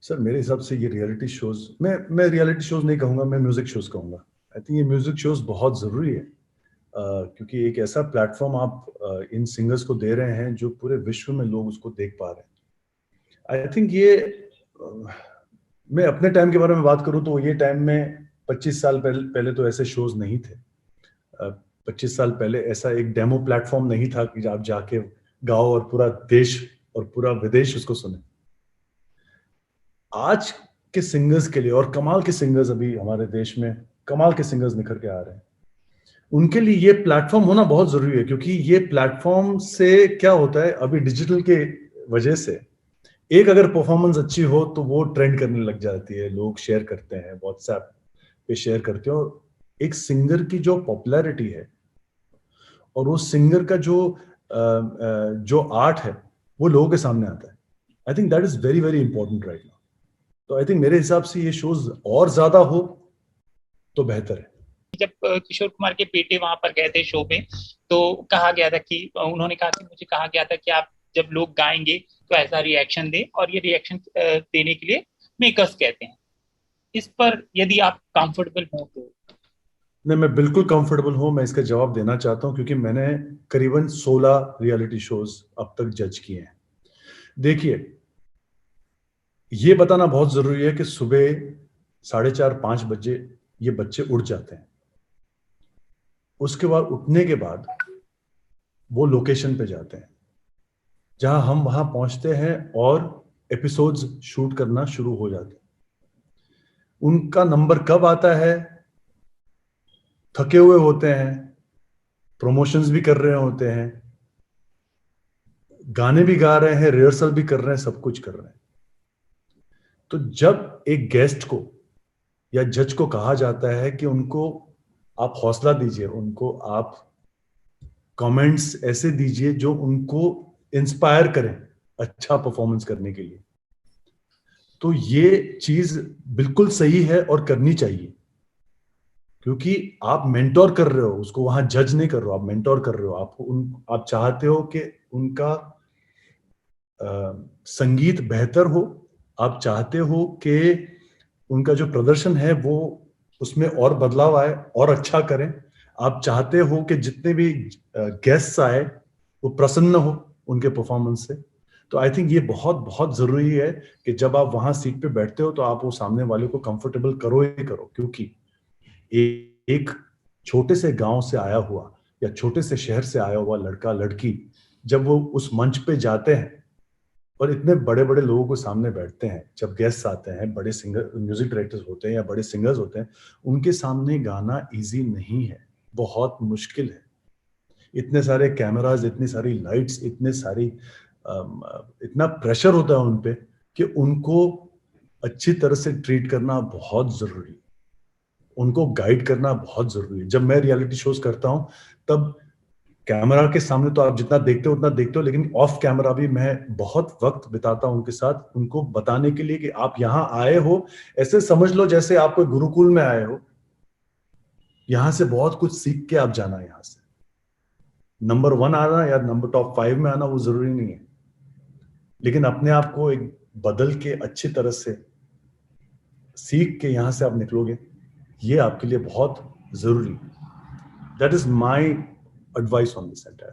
Sir मेरे हिसाब से ये रियलिटी शोज, मैं रियलिटी शोज नहीं कहूंगा, मैं म्यूजिक शोज कहूंगा। आई थिंक ये म्यूजिक शोज बहुत जरूरी है, क्योंकि एक ऐसा प्लेटफॉर्म आप इन सिंगर्स को दे रहे हैं जो पूरे विश्व में लोग उसको देख पा रहे हैं। आई थिंक ये मैं अपने टाइम के बारे में बात करूं तो ये टाइम में 25 साल पहले तो ऐसे शोज नहीं थे। 25 साल पहले ऐसा एक डेमो प्लेटफॉर्म नहीं था कि आप जाके गाओ और पूरा देश और पूरा विदेश उसको सुने। आज के सिंगर्स के लिए, और कमाल के सिंगर्स अभी हमारे देश में कमाल के सिंगर्स निखर के आ रहे हैं, उनके लिए ये प्लेटफॉर्म होना बहुत जरूरी है। क्योंकि ये प्लेटफॉर्म से क्या होता है, अभी डिजिटल के वजह से एक अगर परफॉर्मेंस अच्छी हो तो वो ट्रेंड करने लग जाती है, लोग शेयर करते हैं, व्हाट्सएप पे शेयर करते हैं, और एक सिंगर की जो पॉपुलैरिटी है और उस सिंगर का जो आर्ट है वो लोगों के सामने आता है। I think that is very very important right now. तो आई थिंक मेरे हिसाब से ये शोज और ज्यादा हो तो बेहतर है। जब किशोर कुमार के बेटे वहां पर गए थे शो में, तो कहा गया था कि उन्होंने कहा कि मुझे कहा गया था कि आप जब लोग गाएंगे तो ऐसा रिएक्शन दें, और ये रिएक्शन देने के लिए मेकर्स कहते हैं। इस पर यदि आप कंफर्टेबल हो तो। नहीं, मैं बिल्कुल कंफर्टेबल हूं। मैं इसका जवाब देना चाहता हूं क्योंकि मैंने करीबन 16 रियलिटी शोज अब तक जज किए हैं। देखिए, ये बताना बहुत जरूरी है कि सुबह 4:30-5 बजे ये बच्चे उठ जाते हैं। उसके बाद उठने के बाद वो लोकेशन पे जाते हैं जहां हम वहां पहुंचते हैं और एपिसोड्स शूट करना शुरू हो जाते हैं। उनका नंबर कब आता है, थके हुए होते हैं, प्रमोशंस भी कर रहे होते हैं, गाने भी गा रहे हैं, रिहर्सल भी कर रहे हैं, सब कुछ कर रहे हैं। तो जब एक गेस्ट को या जज को कहा जाता है कि उनको आप हौसला दीजिए, उनको आप कमेंट्स ऐसे दीजिए जो उनको इंस्पायर करें अच्छा परफॉर्मेंस करने के लिए, तो ये चीज बिल्कुल सही है और करनी चाहिए। क्योंकि आप मेंटोर कर रहे हो उसको, वहां जज नहीं कर रहे हो, आप मेंटोर कर रहे हो। आप चाहते हो कि उनका संगीत बेहतर हो, आप चाहते हो कि उनका जो प्रदर्शन है वो उसमें और बदलाव आए और अच्छा करें। आप चाहते हो कि जितने भी गेस्ट्स आए वो प्रसन्न हो उनके परफॉर्मेंस से। तो आई थिंक ये बहुत बहुत जरूरी है कि जब आप वहां सीट पे बैठते हो तो आप वो सामने वाले को कंफर्टेबल करो ही करो। क्योंकि एक छोटे से गांव से आया हुआ या छोटे से शहर से आया हुआ लड़का लड़की जब वो उस मंच पे जाते हैं और इतने बड़े बड़े लोगों के सामने बैठते हैं, जब गेस्ट आते हैं, बड़े सिंगर म्यूजिक डायरेक्टर्स होते हैं या बड़े सिंगर्स होते हैं, उनके सामने गाना इजी नहीं है, बहुत मुश्किल है। इतने सारे कैमरास, इतनी सारी लाइट्स, इतना प्रेशर होता है उन पे कि उनको अच्छी तरह से ट्रीट करना बहुत जरूरी है, उनको गाइड करना बहुत जरूरी है। जब मैं रियलिटी शोज करता हूं तब कैमरा के सामने तो आप जितना देखते हो उतना देखते हो, लेकिन ऑफ कैमरा भी मैं बहुत वक्त बिताता हूं उनके साथ, उनको बताने के लिए कि आप यहाँ आए हो, ऐसे समझ लो जैसे आप कोई गुरुकुल में आए हो। यहां से बहुत कुछ सीख के आप जाना, यहाँ से नंबर 1 आना या नंबर टॉप 5 में आना वो जरूरी नहीं है, लेकिन अपने आप को एक बदल के अच्छी तरह से सीख के यहां से आप निकलोगे, ये आपके लिए बहुत जरूरी है। That is my advice on this entire.